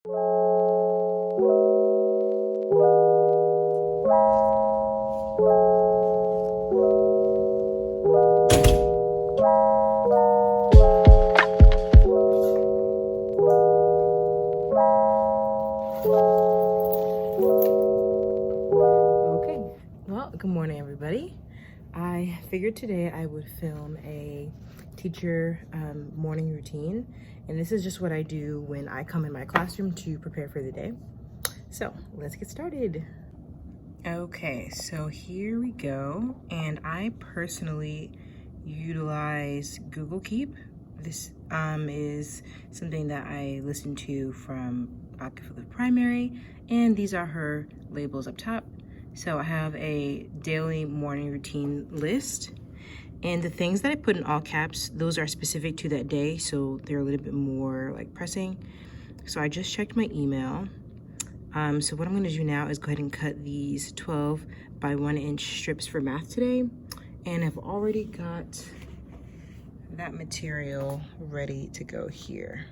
Okay, well, good morning, everybody. I figured today I would film a teacher morning routine, and this is just what I do when I come in my classroom to prepare for the day. So let's get started. Okay, so here we go, and I personally utilize Google Keep. This is something that I listen to from the primary, and these are her labels up top. So I have a daily morning routine list, and the things that I put in all caps, those are specific to that day, so they're a little bit more like pressing. So I just checked my email. So what I'm gonna do now is go ahead and cut these 12 by 1 inch strips for math today. And I've already got that material ready to go here.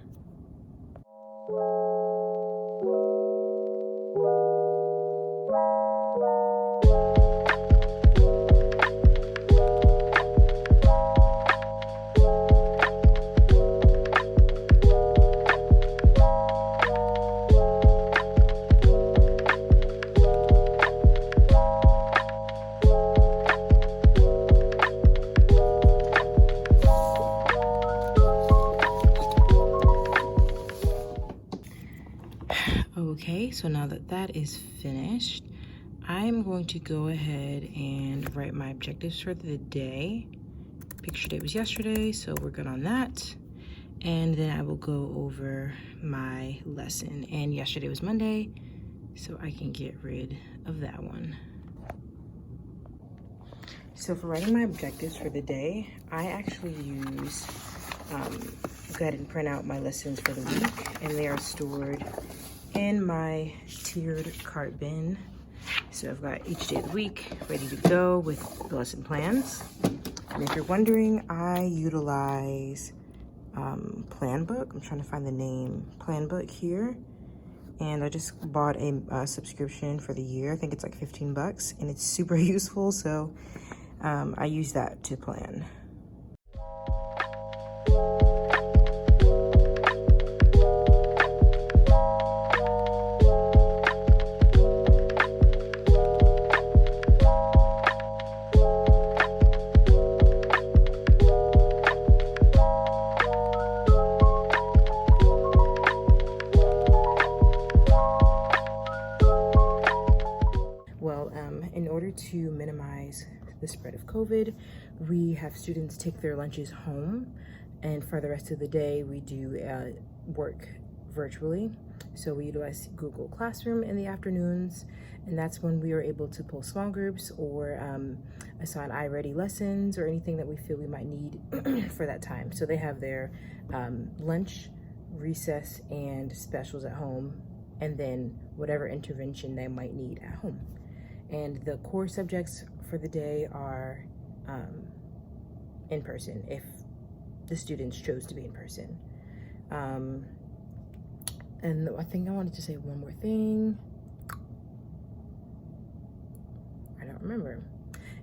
Okay, so now that that is finished, I'm going to go ahead and write my objectives for the day. Picture day was yesterday, so we're good on that. And then I will go over my lesson. And yesterday was Monday, so I can get rid of that one. So for writing my objectives for the day, I actually use, go ahead and print out my lessons for the week, and they are stored in my tiered cart bin. So I've got each day of the week ready to go with the lesson plans. And if you're wondering, I utilize Plan Book. I'm trying to find the name. Plan Book here. And I just bought a subscription for the year. I think it's like 15 bucks, and it's super useful. So I use that to plan. In order to minimize the spread of COVID, we have students take their lunches home, and for the rest of the day, we do work virtually. So we utilize Google Classroom in the afternoons, and that's when we are able to pull small groups or assign iReady lessons or anything that we feel we might need for that time. So they have their lunch, recess, and specials at home, and then whatever intervention they might need at home. And the core subjects for the day are in person, if the students chose to be in person. And I think I wanted to say one more thing. I don't remember.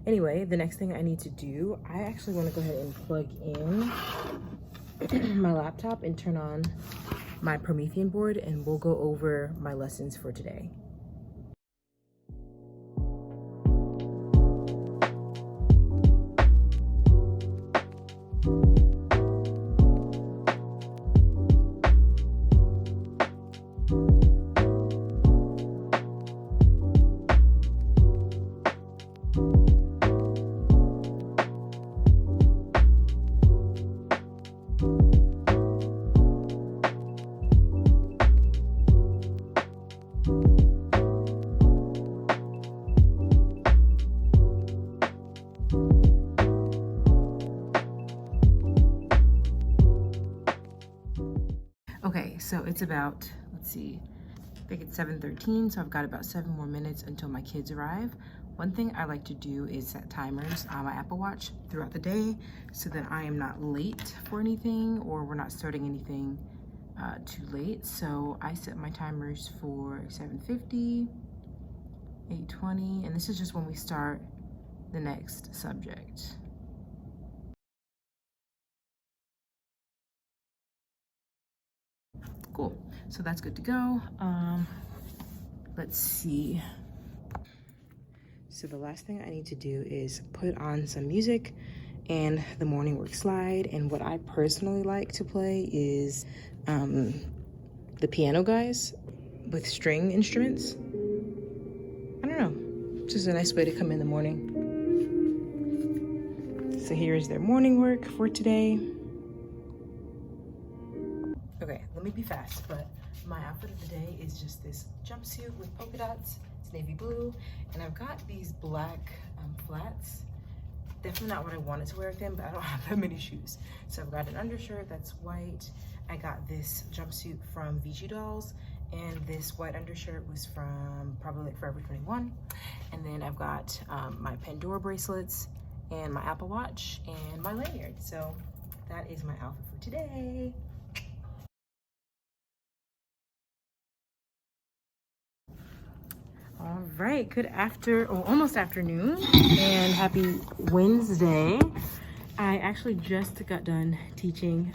Anyway, the next thing I need to do, I actually want to go ahead and plug in my laptop and turn on my Promethean board, and we'll go over my lessons for today. Okay, so it's about, let's see, I think it's 7:13, so I've got about 7 more minutes until my kids arrive. One thing I like to do is set timers on my Apple Watch throughout the day so that I am not late for anything or we're not starting anything too late. So I set my timers for 7:50, 8:20, and this is just when we start the next subject. Cool, so that's good to go. Let's see. So the last thing I need to do is put on some music and the morning work slide. And what I personally like to play is the piano guys with string instruments. I don't know, it's just a nice way to come in the morning. So here's their morning work for today. Okay, let me be fast, but my outfit of the day is just this jumpsuit with polka dots. It's navy blue, and I've got these black flats. Definitely not what I wanted to wear with them, but I don't have that many shoes. So I've got an undershirt that's white. I got this jumpsuit from Vichy Dolls, and this white undershirt was from probably like Forever 21. And then I've got my Pandora bracelets and my Apple Watch and my lanyard. So that is my outfit for today. All right, almost afternoon, and happy Wednesday. I actually just got done teaching,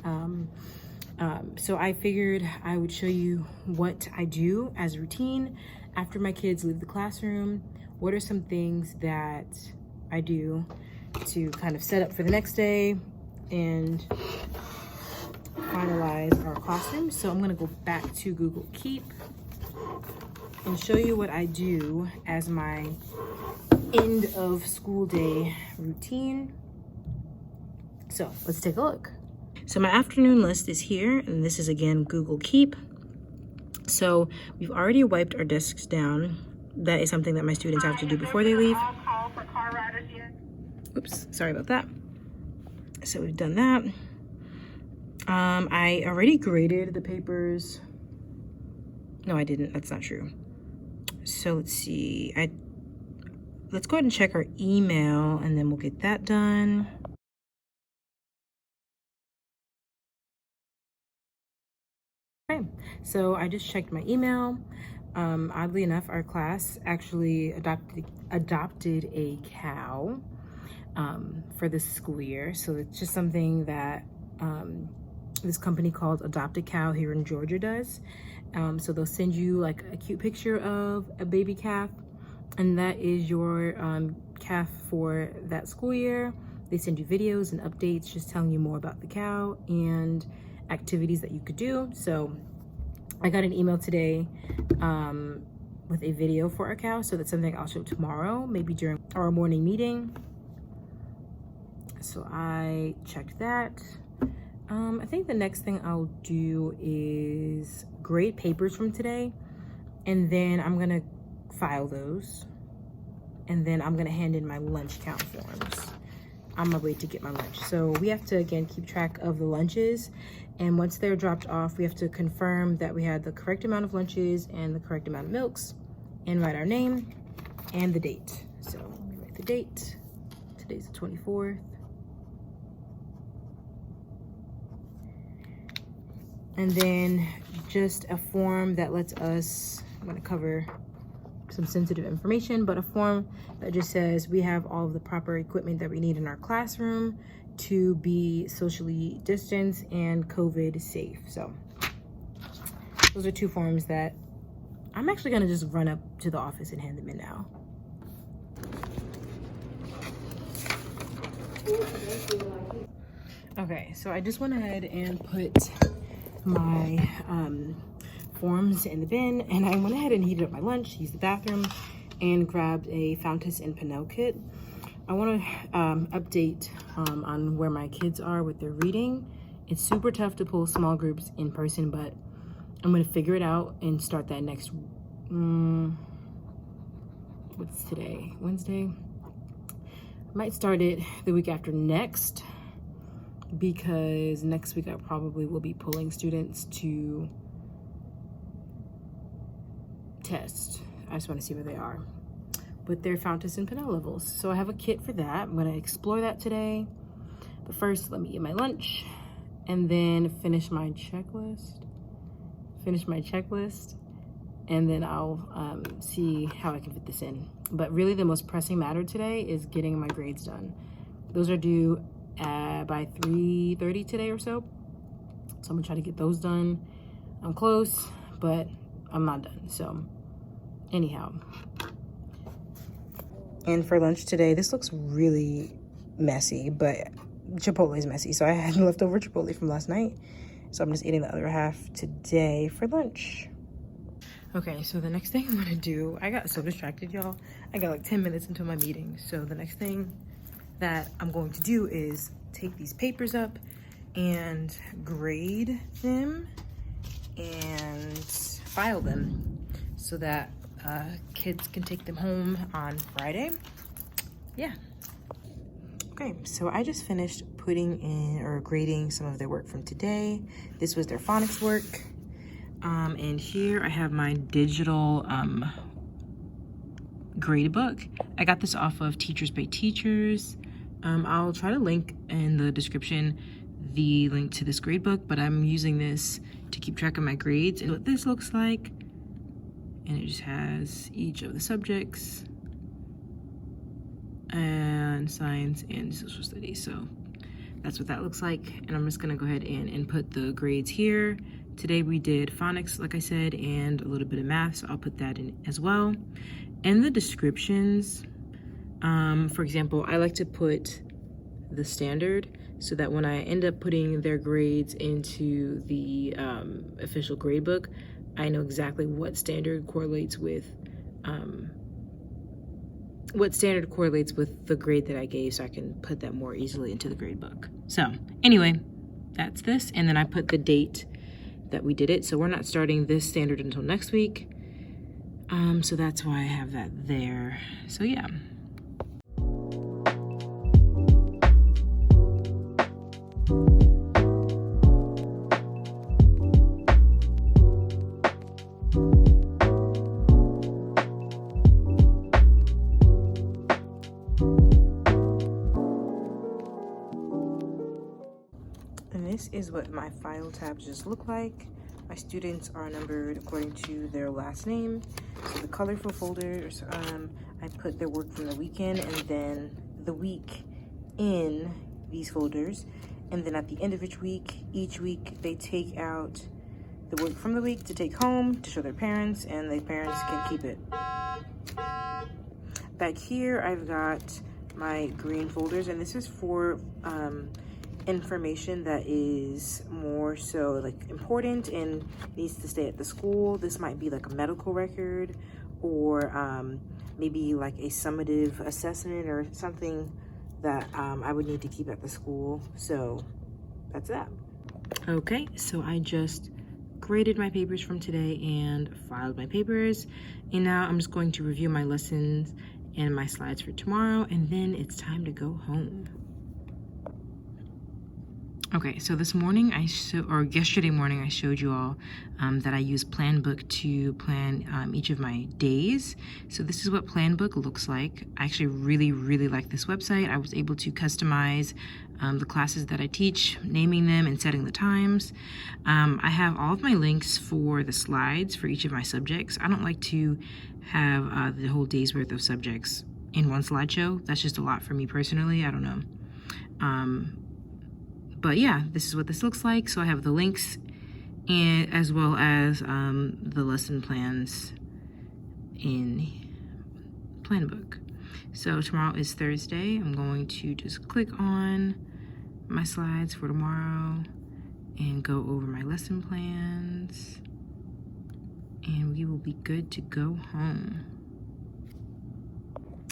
so I figured I would show you what I do as a routine after my kids leave the classroom. What are some things that I do to kind of set up for the next day and finalize our classroom? So I'm gonna go back to Google Keep and show you what I do as my end of school day routine. So let's take a look. So my afternoon list is here, and this is again Google Keep. So we've already wiped our desks down. That is something that my students have to do before they leave. Oops, sorry about that. So we've done that. I already graded the papers. No, I didn't, that's not true. So let's see, let's go ahead and check our email, and then we'll get that done. Okay, so I just checked my email. Oddly enough, our class actually adopted a cow for this school year. So it's just something that this company called Adopt a Cow here in Georgia does. So they'll send you like a cute picture of a baby calf, and that is your calf for that school year. They send you videos and updates just telling you more about the cow and activities that you could do. So I got an email today with a video for our cow, so that's something I'll show tomorrow, maybe during our morning meeting. So I checked that. I think the next thing I'll do is grade papers from today, and then I'm gonna file those, and then I'm gonna hand in my lunch count forms on my way to get my lunch. So we have to, again, keep track of the lunches, and once they're dropped off, we have to confirm that we had the correct amount of lunches and the correct amount of milks, and write our name and the date. So we write the date. Today's the 24th. And then just a form that lets us, I'm gonna cover some sensitive information, but a form that just says we have all of the proper equipment that we need in our classroom to be socially distanced and COVID safe. So those are two forms that I'm actually gonna just run up to the office and hand them in now. Okay, so I just went ahead and put my forms in the bin, and I went ahead and heated up my lunch, used the bathroom, and grabbed a Fountas and Pinnell kit. I want to update on where my kids are with their reading. It's super tough to pull small groups in person, but I'm going to figure it out and start that next, what's today? Wednesday? I might start it the week after next, because next week I probably will be pulling students to test. I just want to see where they are with their Fountas and Pinnell levels. So I have a kit for that. I'm going to explore that today. But first, let me eat my lunch and then finish my checklist. finish my checklist, and then I'll see how I can fit this in. But really the most pressing matter today is getting my grades done. Those are due by 3:30 today or so. So I'm gonna try to get those done. I'm close, but I'm not done. So anyhow. And for lunch today, this looks really messy, but Chipotle is messy. So I had leftover Chipotle from last night. So I'm just eating the other half today for lunch. Okay, so the next thing I'm gonna do, I got so distracted, y'all. I got like 10 minutes into my meeting. So the next thing that I'm going to do is take these papers up and grade them and file them so that kids can take them home on Friday. Yeah. Okay, so I just finished putting in or grading some of their work from today. This was their phonics work. And here I have my digital grade book. I got this off of Teachers Pay Teachers. I'll try to link in the description the link to this grade book, but I'm using this to keep track of my grades and what this looks like. And it just has each of the subjects and science and social studies. So that's what that looks like. And I'm just gonna go ahead and input the grades here. Today we did phonics, like I said, and a little bit of math, so I'll put that in as well. And the descriptions, for example, I like to put the standard so that when I end up putting their grades into the official grade book, I know exactly what standard correlates with the grade that I gave, so I can put that more easily into the grade book. So anyway, that's this. And then I put the date that we did it. So we're not starting this standard until next week. So that's why I have that there. So yeah. And this is what my file tabs just look like. My students are numbered according to their last name. So the colorful folders, I put their work from the weekend and then the week in these folders. And then at the end of each week they take out the work from the week to take home to show their parents, and the parents can keep it. Back here, I've got my green folders, and this is for information that is more so like important and needs to stay at the school. This might be like a medical record or maybe like a summative assessment or something that I would need to keep at the school. So that's that. Okay, so I just graded my papers from today and filed my papers, and now I'm just going to review my lessons and my slides for tomorrow, and then it's time to go home. Okay, so this morning yesterday morning I showed you all that I use Planbook to plan each of my days. So this is what Planbook looks like. I actually really like this website. I was able to customize the classes that I teach, naming them and setting the times. I have all of my links for the slides for each of my subjects. I don't like to have the whole day's worth of subjects in one slideshow. That's just a lot for me personally. I don't know. But yeah, this is what this looks like. So I have the links and as well as the lesson plans in Planbook. So tomorrow is Thursday. I'm going to just click on my slides for tomorrow and go over my lesson plans, and we will be good to go home.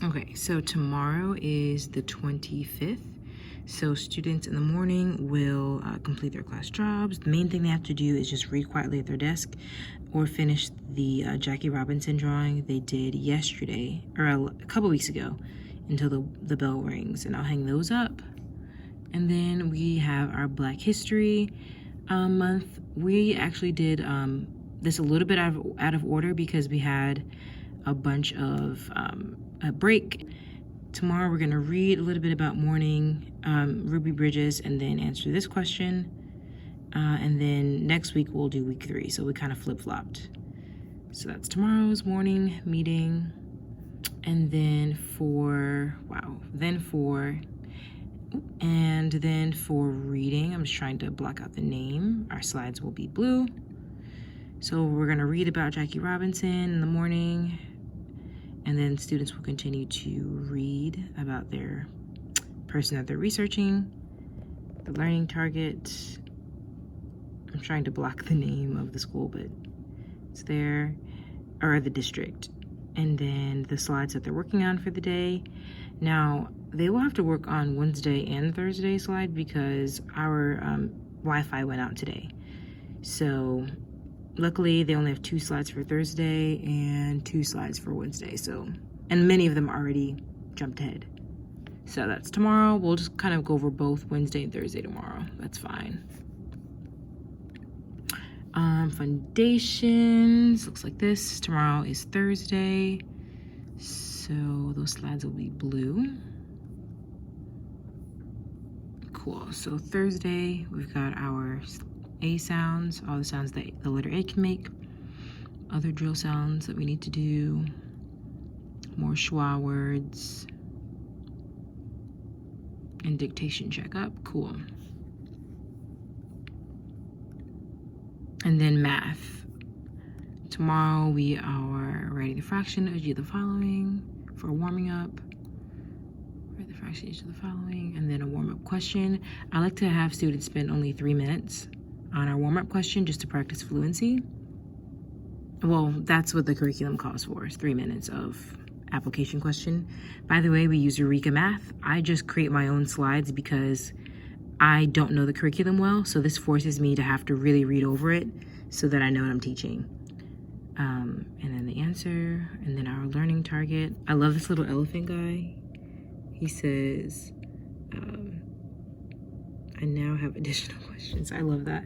Okay, so tomorrow is the 25th. So students in the morning will complete their class jobs. The main thing they have to do is just read quietly at their desk or finish the Jackie Robinson drawing they did yesterday, or a couple weeks ago, until the bell rings, and I'll hang those up. And then we have our Black History month. We actually did this a little bit out of order because we had a bunch of a break. Tomorrow we're gonna read a little bit about mourning, Ruby Bridges, and then answer this question. And then next week we'll do week 3. So we kind of flip-flopped. So that's tomorrow's morning meeting. And then for reading, I'm just trying to block out the name. Our slides will be blue. So we're gonna read about Jackie Robinson in the morning, and then students will continue to read about their person that they're researching, the learning target. I'm trying to block the name of the school, but it's there, or the district. And then the slides that they're working on for the day. Now, they will have to work on Wednesday and Thursday slide because our Wi-Fi went out today. So luckily they only have 2 slides for Thursday and 2 slides for Wednesday. So, and many of them already jumped ahead. So that's tomorrow. We'll just kind of go over both Wednesday and Thursday tomorrow. That's fine. Foundations looks like this. Tomorrow is Thursday, so those slides will be blue. Cool. So Thursday we've got our A sounds, all the sounds that the letter A can make, other drill sounds that we need to do, more schwa words, and dictation checkup. Cool. And then math. Tomorrow we are writing the fraction of each of the following for warming up. Write the fraction of each of the following, and then a warm-up question. I like to have students spend only 3 minutes on our warm-up question just to practice fluency. Well, that's what the curriculum calls for, is 3 minutes of application question. By the way, we use Eureka Math. I just create my own slides because I don't know the curriculum well, so this forces me to have to really read over it so that I know what I'm teaching. And then the answer, and then our learning target. I love this little elephant guy. He says, I now have additional questions. I love that.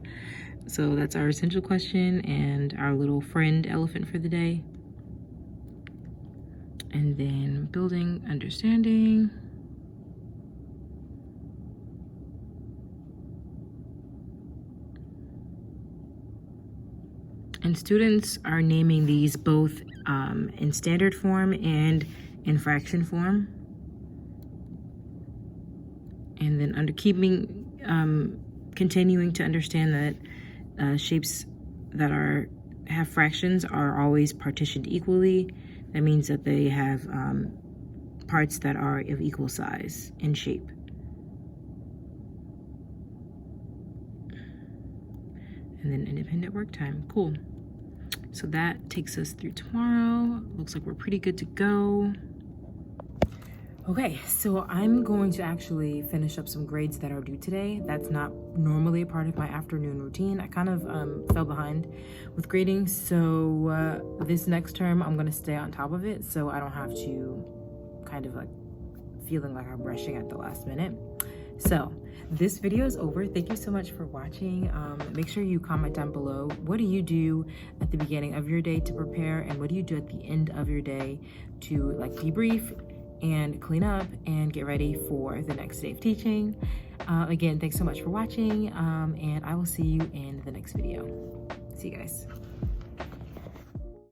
So that's our essential question and our little friend elephant for the day. And then building understanding. And students are naming these both in standard form and in fraction form. And then continuing to understand that shapes that have fractions are always partitioned equally. That means that they have parts that are of equal size and shape. And then independent work time. Cool. So that takes us through tomorrow. Looks like we're pretty good to go. Okay, so I'm going to actually finish up some grades that are due today. That's not normally a part of my afternoon routine. I kind of fell behind with grading, so this next term I'm gonna stay on top of it so I don't have to kind of like feeling like I'm rushing at the last minute. So this video is over. Thank you so much for watching. Make sure you comment down below. What do you do at the beginning of your day to prepare, and what do you do at the end of your day to like debrief and clean up and get ready for the next day of teaching? Again, thanks so much for watching, and I will see you in the next video. See you guys.